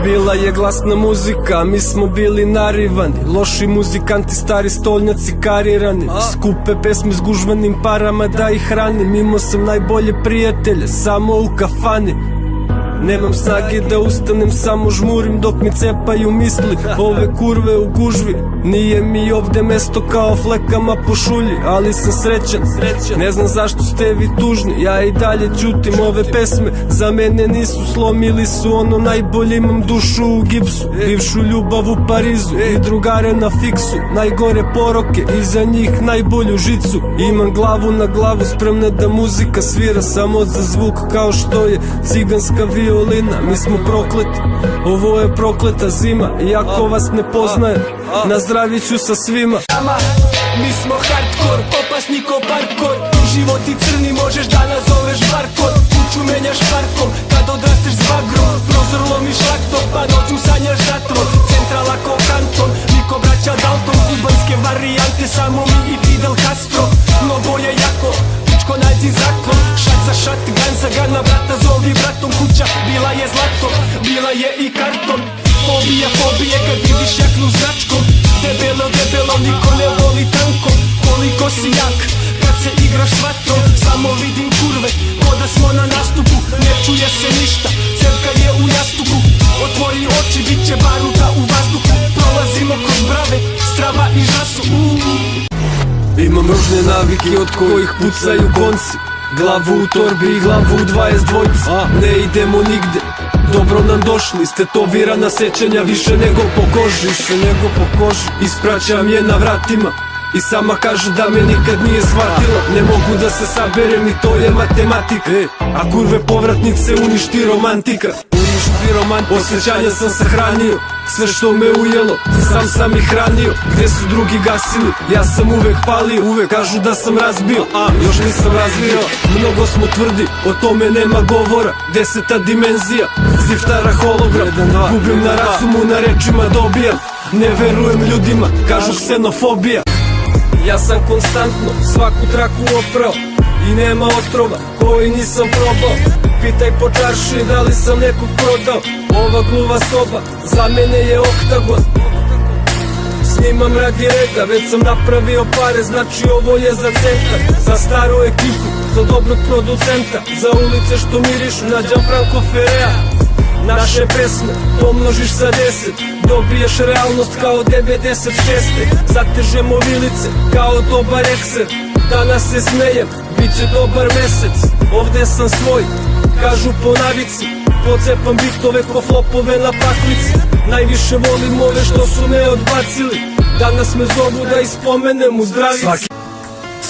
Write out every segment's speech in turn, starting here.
Bila je glasna muzika, mi smo bili narivani. Loši muzikanti, stari stolnjaci karirani. Skupe pesme s gužvanim parama da ih hranim. Imao sam najbolje prijatelje, samo u kafani. Nemam snage da ustanem, samo žmurim dok mi cepaju misli. Ove kurve u gužvi, nije mi ovde mesto kao flekama po šulji. Ali sam srećan, ne znam zašto ste vi tužni. Ja i dalje ćutim, ove pesme za mene nisu, slomili su ono najbolje. Imam dušu u gipsu, bivšu ljubav u Parizu i drugare na fiksu. Najgore poroke, iza njih najbolju žicu. Imam glavu na glavu, spremna da muzika svira samo za zvuk, kao što je ciganska violina. Mi smo prokleti, ovo je prokleta zima. Iako vas ne poznajem, nazdravit ću sa svima. Mi smo hardcore, opasni ko parkour. Životi crni, možeš da nazoveš barkod. Kuću menjaš parkom, kad odrasteš s bagrom. Prozor lomiš laktom, pa noću sanjaš zatvor. Centrala ko kanton, niko braća Dalton. Kubanske varijante, samo mi i Fidel Castro. No boje jako, pičko nađi zaklon. Šat za šat, gan za gana, brata zovi bratom. Kuća bila je zlato, bila je i karton. Fobija, fobije, kad vidiš jaknu značkom. Debelo, debelo, niko ne voli tanko. Koliko si jak, kad se igraš s vatrom. Samo vidim kurve, ko da smo na nastupu. Ne čuje se ništa, cevka je u jastuku. Otvori oči, bit će baruta u vazduhu. Prolazimo kroz brave, strava i žasu. Imam ružne navike od kojih pucaju konci. Glavu u torbi i glavu u 22. Ne idemo nigde, dobro nam došli. Stetovirana sećanja više nego po koži. Ispraćam je na vratima i sama kaže da me nikad nije shvatila. Ne mogu da se saberem i to je matematika. A kurve povratnice uništi romantika. Osjećanja sam sahranio, sve što me ujelo, sam ih hranio. Gde su drugi gasili, ja sam uvek palio. Kažu da sam razbio, još nisam razvio. Mnogo smo tvrdi, o tome nema govora. 10. dimenzija, ziftara hologram. Gubim na razumu, na rečima dobijam. Ne verujem ljudima, kažu ksenofobija. Ja sam konstantno svaku traku oprao i nema otrova koji nisam probao. Pitaj po čarši da li sam nekog prodao. Ova gluva soba za mene je oktagon. Snimam radi reda, već sam napravio pare, znači ovo je za centar. Za staru ekipu, za dobrog producenta, za ulice što mirišu na Gianfranco Ferrea. Naše pesme pomnožiš sa 10, dobiješ realnost kao 96. Zatežemo vilice kao dobar ekser. Danas se smejem, bit će dobar mesec. Ovde sam svoj, kažu po navici. Pocepam bitove ko flopove na paklici. Najviše volim ove što su me odbacili. Danas me zovu da ispomenem u zdravici.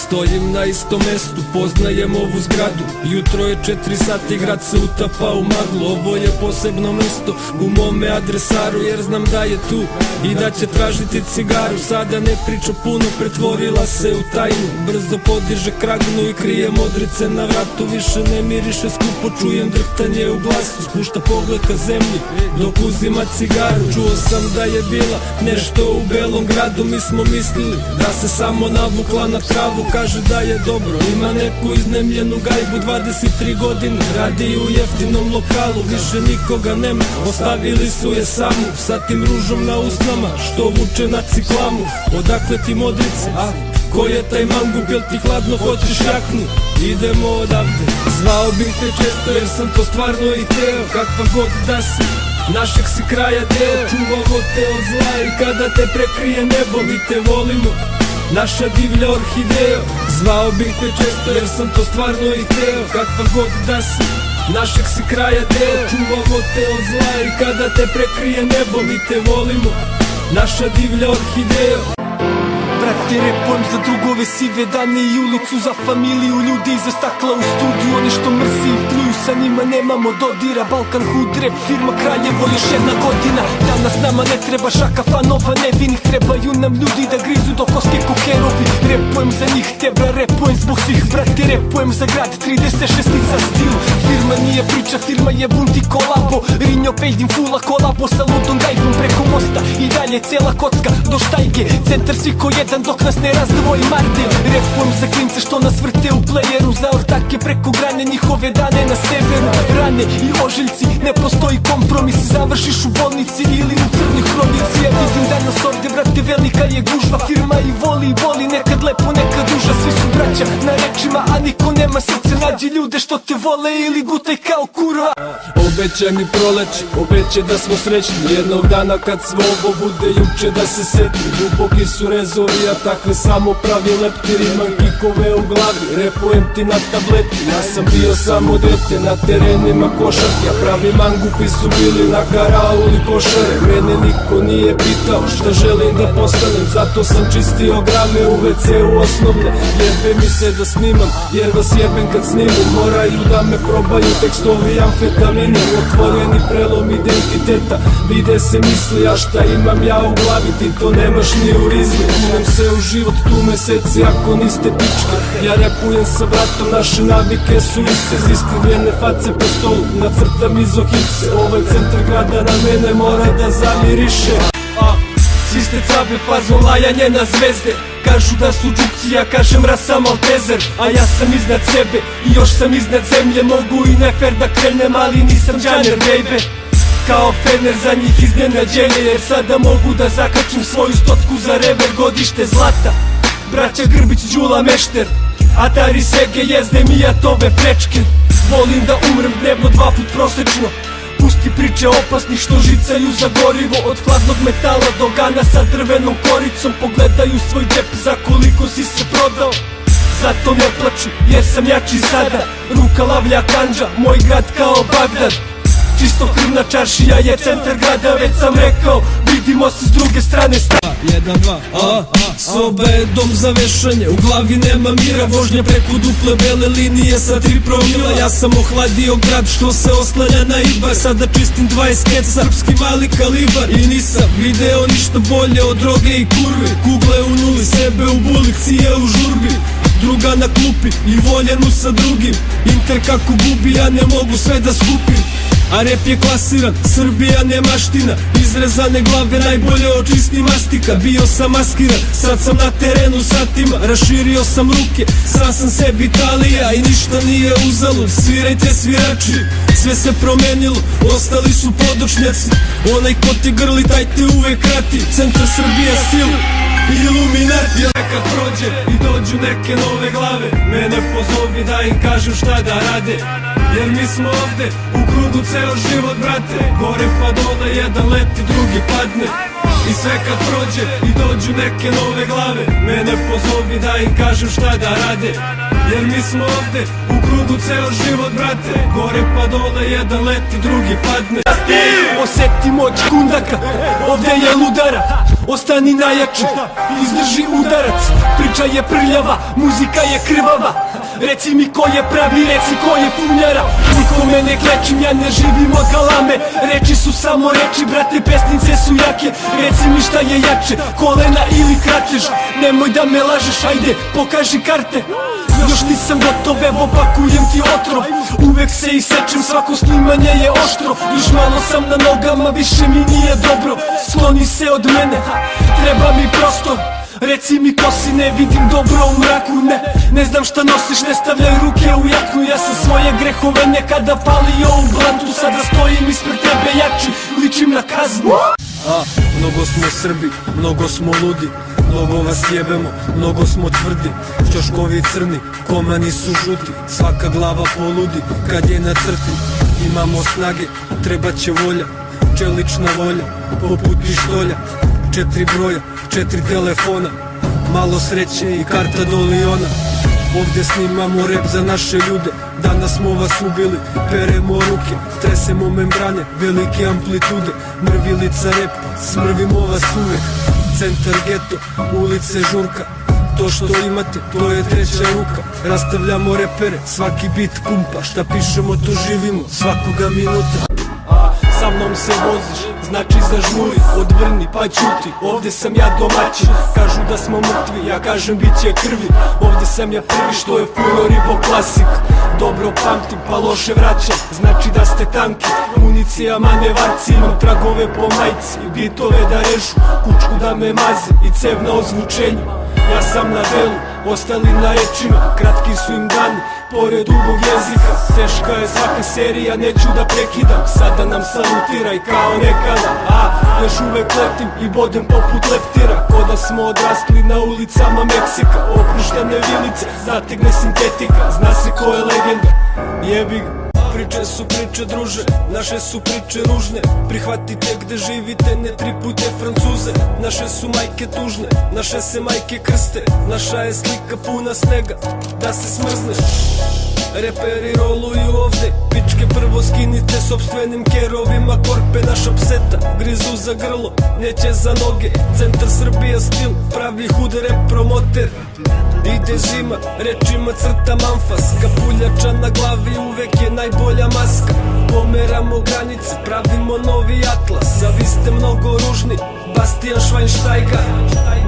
Stojim na istom mestu, poznajem ovu zgradu. Jutro je 4 sata i grad se utapa u maglu. Ovo je posebno mesto u mome adresaru, jer znam da je tu i da će tražiti cigaru. Sada ne priča puno, pretvorila se u tajnu. Brzo podiže kragnu i krije modrice na vratu. Više ne miriše skupo, čujem drhtanje u glasu. Spušta pogled ka zemlji dok uzima cigaru. Čuo sam da je bila nešto u Belom gradu. Mi smo mislili da se samo navukla na travu. Kaže da je dobro, ima neku iznemljenu gajbu. 23 godine, radi u jeftinom lokalu. Više nikoga nema, ostavili su je samu. Sa tim ružom na usnama, što vuče na ciklamu. Odakle ti modrice, ko je taj mangup, jel ti hladno, hoćeš jaknu? Idemo odavde. Zvao bih te često jer sam to stvarno i teo. Kakva god da si, našeg si kraja deo. Čuvamo te od zla i kada te prekrije nebo, mi te volimo, naša divlja orhideja. Zvao bih te često jer sam to stvarno i teo. Kakva god da si, našeg si kraja deo. Čuvamo te od zla i kada te prekrije nebo, mi te volimo, naša divlja orhideja. Brate, repujem za drugove sive dane i ulicu, za familiju, ljudi iza stakla u studiju. Oni što mrzi i pljuju, sa njima nemamo dodira. Balkan Hood Rap, firma Kraljevo, još jedna godina. Danas nama ne treba šaka fanova nevinih, trebaju nam ljudi da grizu do koske kokerovi. Repujem za njih, tebra, repujem zbog svih. Brate, repujem za grad, 36-ica stil. Firma nije priča, firma je bunt i kolabo. Rinjo Pejdin fula kolabo sa ludom gajbom preko mosta. I dalje cela kocka do štajge, centar svi ko jedan. bojazan dok nas ne razdvoji Martin. Repujem za klince što nas vrte u playeru, za ortake preko grane, njihove dane na severu. Rane i ožiljci, ne postoji kompromis, završiš u bolnici ili u crnoj hronici. Ja vidim danas ovde, brate, velika je gužva, firma i voli, nekad lepo, nekad uža. Svi su braća na rečima, a niko nema srce. Nađi ljude što te vole ili gutaj kao kurva. Obećaj mi proleće, obećaj da smo srećni jednog dana kad sve ovo bude juče da se seti. Duboki su rezovi, a takve samo pravi leptiri. Imam kikove u glavi, repujem ti na tableti. Ja sam bio samo dete na terenima košarke, a pravi mangupi su bili na karauli košare. Mene niko nije pitao šta želim da postanem, zato sam čistio grame u WC-u osnovne. Jebe mi se da snimam, jer vas jebem kad snimam. Moraju da me probaju tekstovi amfetamine. Otvoreni prelom identiteta, vide se misli, a šta imam ja u glavi ti to nemaš ni u rizli. Kunem se u život tu meseci ako niste pičke. Ja repujem sa bratom, naše navike su iste. Iskrivljene face po stolu, nacrtam izohipse. Ovaj centar grada na mene mora da zamiriše. Svi ste cabe, fazon lajanje na zvezde. Kažu da su džukci, ja kažem rasa Maltezer. A ja sam iznad sebe i još sam iznad zemlje. Mogu i nefer da krenem, ali nisam džaner, baby. Kao fener za njih iznenađenje, jer sada mogu da zakačim svoju stotku za rever. Godište zlata, braća Grbić, Đula, Mešter, Atari, Sege, jezde Mijatove prečke. Volim da umrem dnevno 2 put prosečno. Pusti priče opasnih što žicaju za gorivo. Od hladnog metala do gana sa drvenom koricom. Pogledaju svoj džep za koliko si se prodao. Zato ne plaču jer sam jači sada. Ruka lavlja kanđa, moj grad kao Bagdad. Čisto krvna čaršija je centar grada, već sam rekao, vidimo se s druge strane. 1, 2, soba je dom za vešanje, u glavi nema mira. Vožnja preko duple bele linije sa 3 promila. Ja sam ohladio grad što se oslanja na Ibar. Sada čistim 20 keca, srpski mali kalibar. I nisam video ništa bolje od droge i kurve. Kugle u nuli, sebe u bulici je u žurbi. Druga na klupi i voljenu sa drugim. Inter kako gubi, ja ne mogu sve da skupim. A rep je klasiran, Srbija ne maština. Izrezane glave najbolje očisti mastika. Bio sam maskiran, sad sam na terenu satima. Raširio sam ruke, sam sebi Italija. I ništa nije uzalud, svirajte svirači. Sve se promenilo, ostali su podočnjaci. Onaj ko te grli, taj te uvek krati. Centar Srbije stil, Iluminati. Nekad prođe i dođu neke nove glave, mene pozovi da im kažem šta da rade. Jer mi smo ovde u krugu ceo život, brate. Gore pa dole, jedan leti, drugi padne. I sve kad prođe i dođu neke nove glave, mene pozovi da im kažem šta da rade. Jer mi smo ovde u krugu ceo život, brate. Gore pa dole, jedan leti, drugi padne. Oseti moć kundaka, ovde je ludara. Ostani najjači, izdrži udarac. Priča je prljava, muzika je krvava. Reci mi ko je pravi, reci ko je punjara. Nikome ne klečim, ja ne živim od galame. Reči su samo reči, brate, pesnice su jake. Reci mi šta je jače, kolena ili kračeš. Nemoj da me lažeš, ajde, pokaži karte. Još nisam gotov, evo pakujem ti otrov. Uvek se isečem, svako snimanje je oštro. Još malo sam na nogama, više mi nije dobro. Skloni se od mene, treba mi prostor. Reci mi ko si, ne vidim dobro u mraku. Ne znam šta nosiš, ne stavljaj ruke u jaknu. Ja sam svoje grehove nekada palio u blantu. Sada stojim ispred tebe jači, ličim na kaznu. Mnogo smo Srbi, mnogo smo ludi. Mnogo vas jebemo, mnogo smo tvrdi. Ćoškovi crni, komani su žuti. Svaka glava poludi kad je na crti. Imamo snage, treba će volja. Čelična volja, poput pištolja. 4 broja, 4 telefona. Malo sreće i karta do Liona. Ovde snimamo rep za naše ljude. Danas smo vas ubili, peremo ruke. Tresemo membrane, velike amplitude. Mrvilica rep, smrvimo vas uvek. Centar geto, ulice žurka. To što imate, to je treća ruka. Rastavljamo repere, svaki bit pumpa. Šta pišemo, to živimo, svakoga minuta. Sa mnom se voziš, znači zažmuri. Odvrni pa ćuti, ovde sam ja domaćin. Kažu da smo mrtvi, ja kažem bit će krvi. Ovde sam ja prvi što je furor i po klasik. Dobro pamtim pa loše vraćam, znači da ste tanki. Municijama ne varci, imam tragove po majci. Bitove da režu, kučku da me maze i cev na ozvučenju. Ja sam na delu, ostali na rečima. Kratki su im dani, pored dugog jezika. Teška je svaka serija, neću da prekidam. Sada nam salutiraj kao nekada. Još uvek letim i bodem poput leptira. Ko da smo odrasli na ulicama Meksika. Opuštene vilice, zategne sintetika. Zna se ko je legenda, jebi ga. Priče su priče druže, naše su priče ružne. Prihvatite gde živite, ne tripujte Francuze. Naše su majke tužne, naše se majke krste. Naša je slika puna snega, da se smrzneš. Reperi roluju ovde, pičke prvo skinite sopstvenim kerovima. Korpe naša pseta, grizu za grlo, neće za noge. Centar Srbija stil, pravi hud rep promoter. Ide zima, rečima crtam anfas. Kapuljača na glavi uvek je najbolja maska. Pomeramo granice, pravimo novi atlas. A vi ste mnogo ružni, Bastian Schweinsteiger.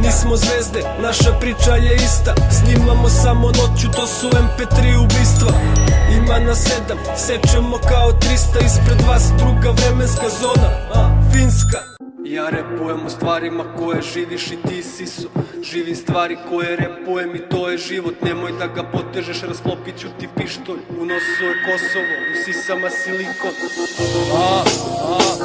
Nismo zvezde, naša priča je ista. Snimamo samo noću, to su MP3 ubistva. Ima na 7, sečemo kao 300. Ispred vas druga vremenska zona, Finska. Ja repujem o stvarima koje živiš i ti siso. Živim stvari koje repujem i to je život. Nemoj da ga potežeš, rasklopit ću ti pištolj. U nosu je Kosovo, u sisama silikon.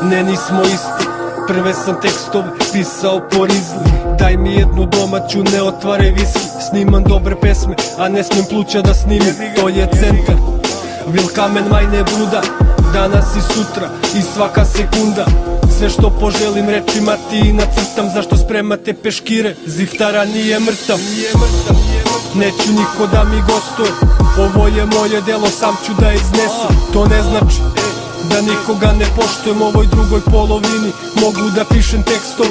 Ne, nismo isti. Prve sam tekstove pisao po rizli. Daj mi jednu domaću, ne otvaraj viski. Snimam dobre pesme, a ne smem pluća da snimim. To je centar, Vilkamen Majne Bruda. Danas i sutra i svaka sekunda. Sve što poželim rečima ti nacrtam. Zašto spremate peškire, ziftara nije mrtav. Neću niko da mi gostuje, ovo je moje delo, sam ću da iznesem. To ne znači da nikoga ne poštujem. Ovoj drugoj polovini mogu da pišem tekstove.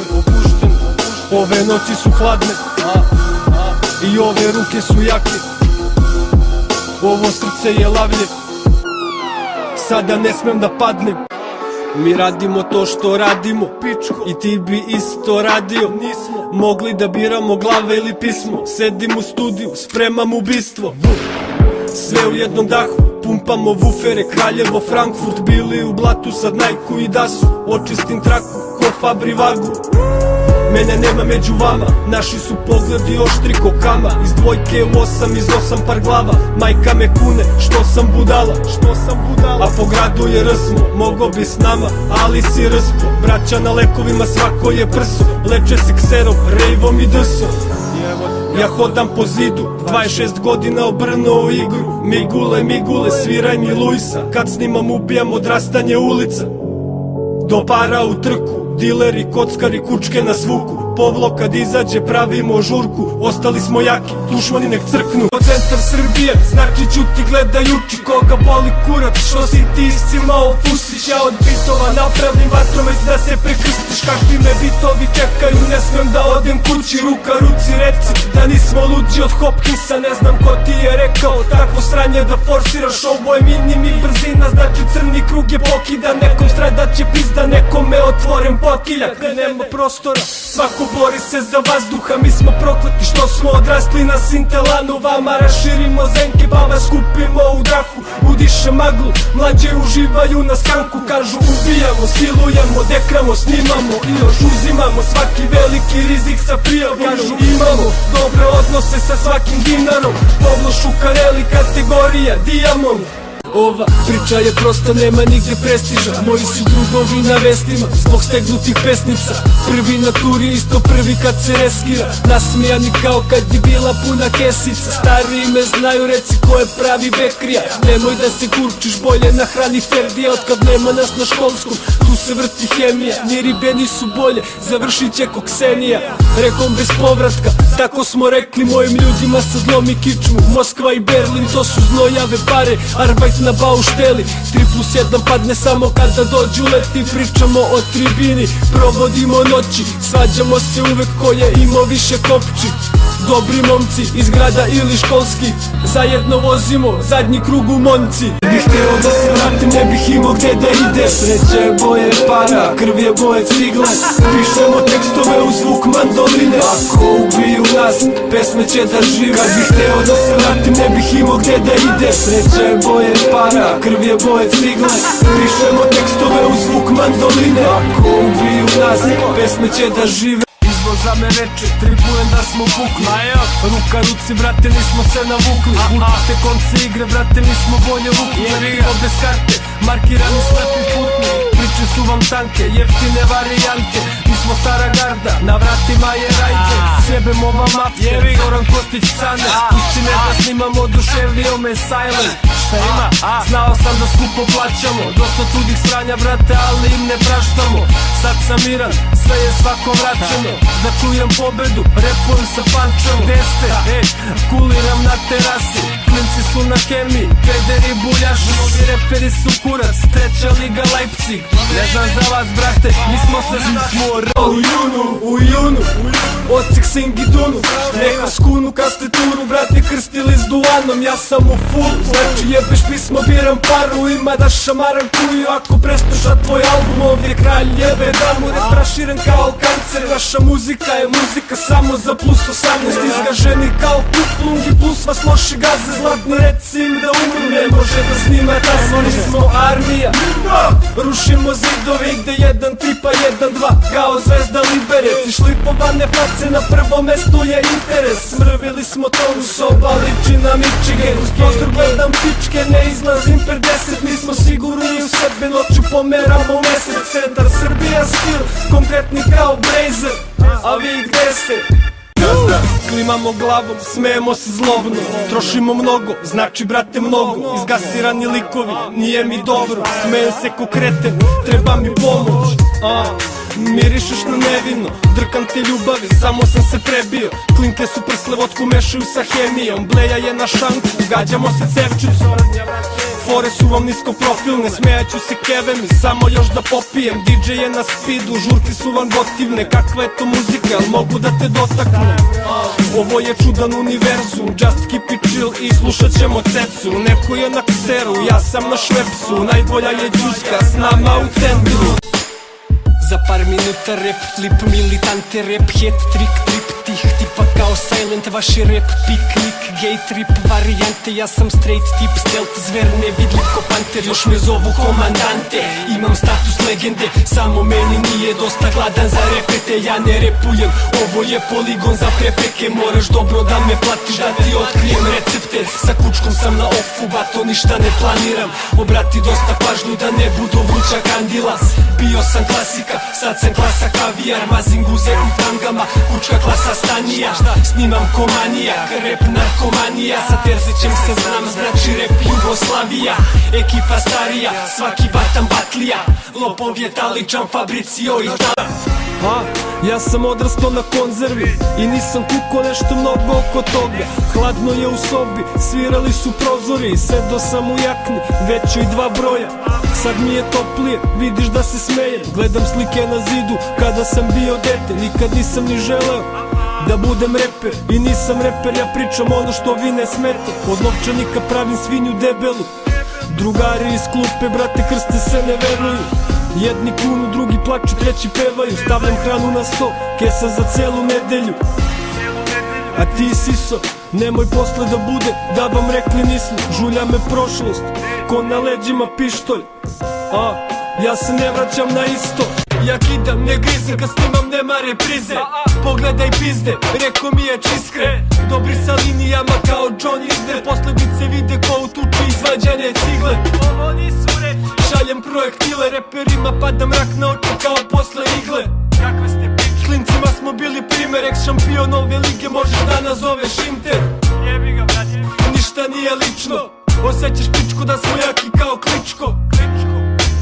Ove noći su hladne i ove ruke su jake. Ovo srce je lavlje, sada ne smem da padnem. Mi radimo to što radimo, pičko, i ti bi isto radio. Nismo mogli da biramo glave ili pismo. Sedim u studiju, spremam ubistvo. Sve u jednom dahu, pumpamo vufere. Kraljevo, Frankfurt, bili u blatu. Sad Najku i Dasu, očistim traku ko Fabri Vagu. Mene nema među vama, naši su pogledi oštri ko kama. Iz dvojke u 8, iz 8 par glava. Majka me kune, što sam budala. A po gradu je rsmo, mogo bi s nama, ali si rspo. Braća na lekovima, svako je prso. Leče se kserom, rejvom i drsom. Ja hodam po zidu, 26 godina obrnuo igru. Migule, sviraj mi Luisa. Kad snimam ubijam odrastanje ulica. Do para u trku, dileri, kockari, kučke na svuku. Povlo kad izađe pravimo žurku. Ostali smo jaki, dušmani nek crknu. Centar Srbije, znači ćuti gledajući. Koga boli kurac, što si ti iscimao fusić. Ja od bitova napravim vatromeć da se prekrstiš. Kakvi me bitovi čekaju, ne smem da odem kući. Ruka ruci reci, da nismo luđi od Hopkinsa. Ne znam ko ti je rekao, takvo sranje da forsiraš. Ovo je minimi brzina, znači crni krug je pokidan. Nekom stradaće pizda, nekome otvoren potiljak. Ne, nema prostora, svako bori se za vazduha. Mi smo prokleti što smo odrasli na Sintelanu. Vama raširimo zenke, vama skupimo u dahu. Udiše maglu, mlađe uživaju na skanku. Kažu ubijamo, silujemo, dekramo, snimamo i još uzimamo svaki veliki rizik sa prijavom. Kažu imamo dobre odnose sa svakim dinarom. Pavlo Šukareli, kategorija Diamond. Ova priča je prosta, nema nigde prestiža. Moji su drugovi na vestima, zbog stegnutih pesnica. Prvi na turi, isto prvi kad se reskira. Nasmijani kao kad je bila puna kesica. Stariji me znaju, reci ko je pravi bekrija. Nemoj da se kurčiš, bolje nahrani Ferdija. Od kad nema nas na školskom, tu se vrti hemija. Ni ribe nisu bolje, završit će ko Ksenija. Rekom bez povratka, tako smo rekli mojim ljudima. Sad lomi kičmu, Moskva i Berlin, to su znojave pare. Arbajt na baušteli, 3+1 padne samo kada dođu leti. Pričamo o tribini, provodimo noći. Svađamo se uvek ko je imao više kopči. Dobri momci iz grada ili školski, zajedno vozimo zadnji krug u Monci. Bih hteo da se vratim, ne bih imao gde da ide. Sreća je boje para, krv je boje cigle. Pišemo tekstove u zvuk mandoline. Ako ubiju nas, pesme će da žive. Kad bih hteo da se vratim, ne bih imao gde da ide. Sreća je boje para, krv je boje cigle. Pišemo tekstove u zvuk mandoline. Ako ubiju nas, pesme će da žive. mnogo za me reče, tripujem da smo pukli. Ruka ruci, brate, nismo se navukli. Te konce igre, brate, nismo bolje vukli. Letimo bez karte, markirani slepi putni. Priče su vam tanke, jeftine varijante. Mi smo stara garda, na vratima je rajde. Sjebemo vam after, Zoran Kostić cane. Istine da snimam, oduševio me Silent. Šta ima? Znao sam da skupo plaćamo. Dosta tudih sranja, brate, ali im ne praštamo. Sad sam miran, sve je svako vraćeno. Da čujem pobedu, repujem sa pančom. Gde ste? Kuliram na terasi. Klinci su na hemiji, pederi buljaši. Novi reperi su kurac, treća liga Leipzig. Ne znam za vas, brate, mi smo se u junu Ocik Singi Dunu, neka skunu kasteturu, brate, krstili s duanom, ja sam u full. Znači jebeš pismo, biram paru, ima da šamaram kuju. Ako presluša tvoj album, ovdje kralj jebe damu. Rep raširen kao kancer, naša muzika je muzika samo za plus 18. Izgaženi kao kuplungi, plus vas loši gaze. Zlatni reci im da umru, ne može da snima tas. Oni smo armija, rušimo zidove gde 1, 3 pa 1, 2. Kao zvezda Liberec i šlipovane face, na prvom mestu je interes. Smrvili smo tonu soba, liči na Michigan. Uz prozor gledam pičke, ne izlazim per 10. Mi smo sigurni u sebe, noću pomeramo mesec. Centar Srbija stil, konkretni kao Blazer. A vi gde ste? Klimamo glavom, smejemo se zlobno. Trošimo mnogo, znači brate mnogo. Izgasirani likovi, nije mi dobro. Smejem se ko kreten, treba mi pomoć. Mirišeš na nevino, drkam te ljubavi, samo sam se prebio. Klinke su prsle, vodku mešaju sa hemijom. Bleja je na šanku, gađamo se cevčicom. Fore su vam nisko profilne, smejaću se kevemi, samo još da popijem. DJ je na speedu, žurke su vam gotivne. Kakva je to muzika, jel mogu da te dotaknem? Ovo je čudan univerzum, just keep it chill i slušat ćemo cecu. Neko je na kseru, ja sam na švepsu, najbolja je džuska s nama u centru. Za par minuta rap flip, militante rap hit, trik, trip, tih tipa kao Silent. Vaši rap piknik, gay trip varijante. Ja sam straight tip, stealth, zver nevidljiv ko panter. Još me zovu komandante, imam status legende. Samo meni nije dosta gladan za repete. Ja ne repujem, ovo je poligon za prepeke. Moraš dobro da me platiš da ti otkrijem recepte. Sa kučkom sam na offu, bato ništa ne planiram. Obrati dosta pažnju da ne budu vruća kandila. Bio sam klasika, sad sam klasa kavijar. Mazim guze u tangama, kučka klasa stanija. Snimam ko manijak, rep narkomanija. Sa Terzićem se znam, znači rep Jugoslavija. Ekipa starija, svaki batam batlija. Lopov je taličan, Fabricio i Ja sam odrastao na konzervi i nisam kuko nešto mnogo oko toga. Hladno je u sobi, svirali su prozori. Sedo sam u jakni, većoj 2 broja. Sad mi je toplije, vidiš da se smejem. Gledam slike na zidu, kada sam bio dete. Nikad nisam ni želeo da budem reper. I nisam reper, ja pričam ono što vi ne smete. Od novčanika pravim svinju debelu. Drugari iz klupe, brate, krste se ne veruju. Jedni kunu, drugi plaču, treći pevaju. Stavljam hranu na sto, kesa za celu nedelju. A ti siso, nemoj posle da bude da vam rekli nismo. Žulja me prošlost, ko na leđima pištolj. Ja se ne vraćam na isto. Ja kidam, ne grizem, kad snimam nema reprize. Pogledaj pizde, reko mi je čiskre. Dobri sa linijama kao John Isner. Posledice vide ko u tuči izvađane cigle. Ovo nisu reči, šaljem projektile. Reperima pada mrak na oči kao posle igle. Kakve ste piče? Klincima smo bili primer, ex šampion ove lige. Možeš da nazoveš Inter. Jebi ga, brate. Ništa nije lično, osjećaš pičku da smo jaki kao Kličko.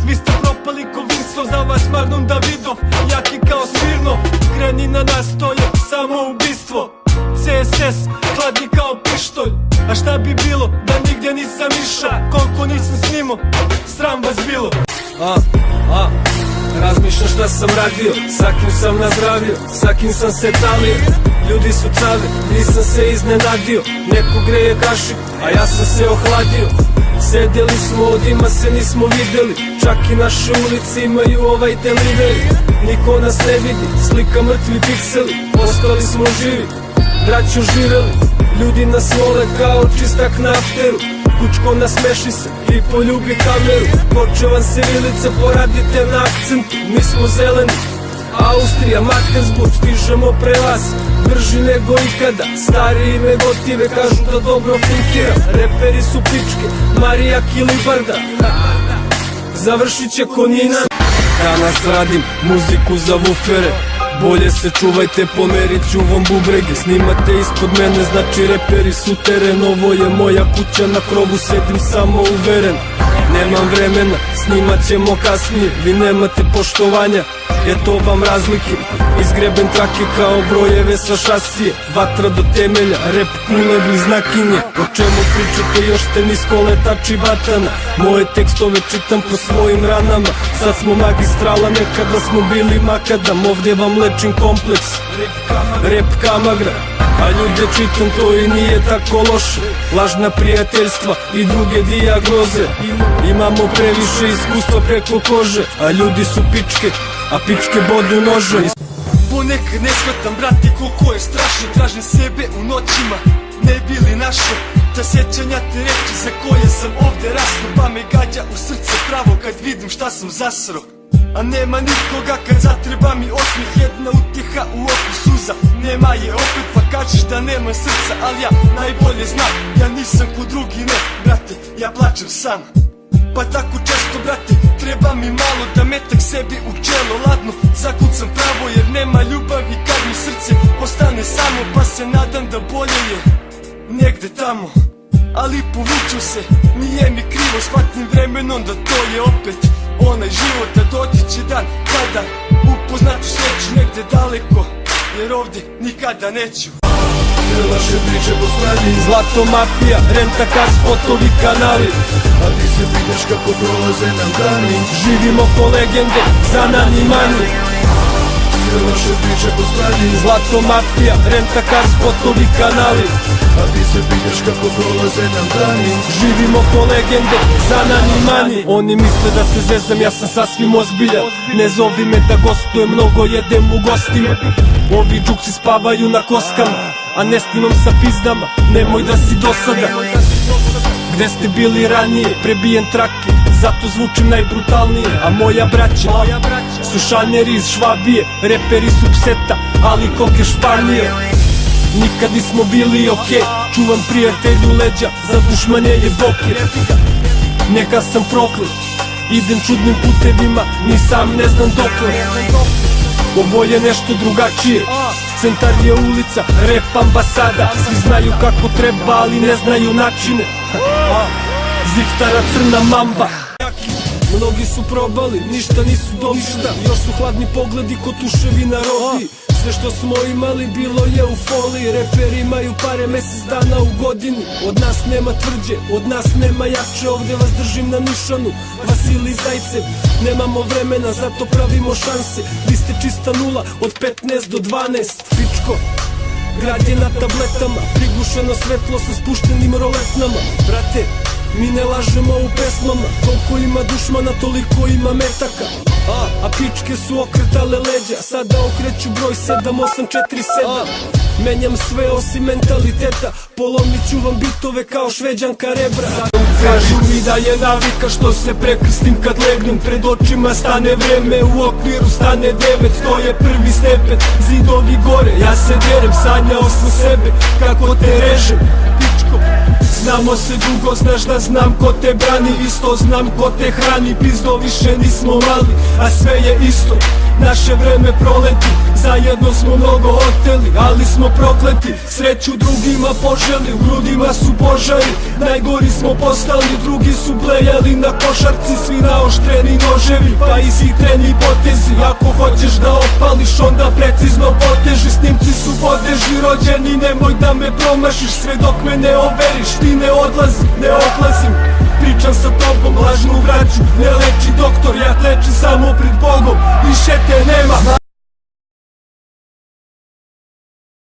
Vi ste propali ko Vinslov, za vas Marlon Davidov. Jaki kao Smirnov, kreni na nas, to je samo ubistvo. CSS, hladni kao pištolj. A šta bi bilo da nigdje nisam iša? Koliko nisam snimao, sram vas bilo. Razmišljam šta sam radio, sa kim sam nazdravio, sa kim sam se talio. Ljudi su cavi, nisam se iznenadio. Neko greje kašiku, a ja sam se ohladio. Sedeli smo, od dima se nismo videli. Čak i naše ulice imaju ovaj delivery. Niko nas ne vidi, slika mrtvi pikseli. Ostali smo živi, braćo živeli. Ljudi nas vole kao čistak na afteru. Kučko nasmeši se i poljubi kameru. Počevan se vilica, poradite na akcentu. Mi smo zeleni, Austrija, Magdeburg, stižemo pre vas, brži nego ikada, stariji me gotive, kažu da dobro funkiram. Reperi su pičke, Marijak ili Barda, završit će konina. Danas radim muziku za wufere, bolje se čuvajte, pomerit ću vam bubrege. Snimate ispod mene, znači reperi su teren. Ovo je moja kuća, na krovu sedim samo uveren. Nemam vremena, snimat ćemo kasnije, vi nemate poštovanja, eto vam razlike. Izgreben trake kao brojeve sa šasije, vatra do temelja, rep kule bliznakinje. O čemu pričate, još ste nisko letači batana, moje tekstove čitam po svojim ranama. Sad smo magistrala, nekada smo bili makadam, ovdje vam lečim kompleks, rep kamagra. A ljude čitam, to i nije tako loše, lažna prijateljstva i druge dijagnoze. Imamo previše iskustva preko kože, a ljudi su pičke, a pičke bodu nože. Ponekad ne shvatam, brate, koliko je strašno. Tražim sebe u noćima, ne bili našo ta sjećanja, te reči za koje sam ovde rasno. Pa me gađa u srce pravo kad vidim šta sam zasro. A nema nikoga kad zatreba mi osmih, jedna utjeha u oku suza. Nema je opet, pa kažeš da nema srca, ali ja najbolje znam, ja nisam ko drugi, ne, brate, ja plačem sam. Pa tako često, brate, treba mi malo da metak sebi u čelo ladno zakucam pravo, jer nema ljubavi kad mi srce ostane samo. Pa se nadam da bolje je negde tamo, ali povuču se, nije mi krivo, shvatim vremenom da to je opet onaj život, da doći će dan kada upoznati sreću negde daleko, jer ovdje nikada neću. Naše priče po strani, zlato mafija, renta-kar, spotovi, kanali. A ti se pitaš kako prolaze nam dani, živimo ko legende, za nani mani. Naše priče po strani, zlato mafija, renta-kar, spotovi, kanali. A ti se pitaš kako prolaze nam dani, živimo ko legende, za nani mani. Oni misle da se zezam, ja sam sasvim ozbiljan, ne zovi me da gostujem, mnogo jedem u gostima. Ovi džuksi spavaju na koskama, a ne snimam sa pizdama, nemoj da si dosada. Gde ste bili ranije, prebijem trake, zato zvučim najbrutalnije. A moja braća su šaneri iz Švabije, reperi su pseta, ali koke Španije. Nikad nismo bili okej, čuvam prijatelju leđa, za dušmane je boke. Neka sam proklet, idem čudnim putevima, ni sam ne znam dokle. Ovo je nešto drugačije, centar je ulica, rep ambasada. Svi znaju kako treba, ali ne znaju načine. Zihtara crna mamba. Mnogi su probali, ništa nisu došta, još su hladni pogledi ko tuševi na rodi. Sve što smo imali bilo je u foliji, reperi imaju pare mesec dana u godini. Od nas nema tvrđe, od nas nema jače, ovdje vas držim na nišanu, Vasilij Zajcev. Nemamo vremena, zato pravimo šanse, vi ste čista nula od 15 do 12. Pičko, grad je na tabletama, prigušeno svetlo sa spuštenim roletnama. Brate, mi ne lažemo u pesmama, koliko ima dušmana toliko ima metaka. A pičke su okretale leđa, sada okreću broj 7847. Menjam sve osim mentaliteta, polomit ću vam bitove kao Šveđanka Rebra. Kažu mi da je navika što se prekrstim kad legnem, pred očima stane vreme, u okviru stane 9, to je prvi stepen. Zidovi gore, ja se derem, sanjao sam sebe kako te režem. Pičko, znamo se dugo, znaš da znam ko te brani, isto znam ko te hrani. Pizdo više nismo mali, a sve je isto, naše vreme proleti. Zajedno smo mnogo oteli, ali smo prokleti. Sreću drugima poželi, u grudima su požari. Najgori smo postali, drugi su blejali na košarci. Svi naoštreni noževi, pa ishitreni potezi. Ako hoćeš da opališ, onda precizno poteži. Snimci su poteži, rođeni, nemoj da me promašiš. Sve dok me ne overiš, ti ne odlazi, ne odlazim. Pričam sa tobom, lažnu vraću ne leči doktor, ja klečim samo pred Bogom. Više te nema.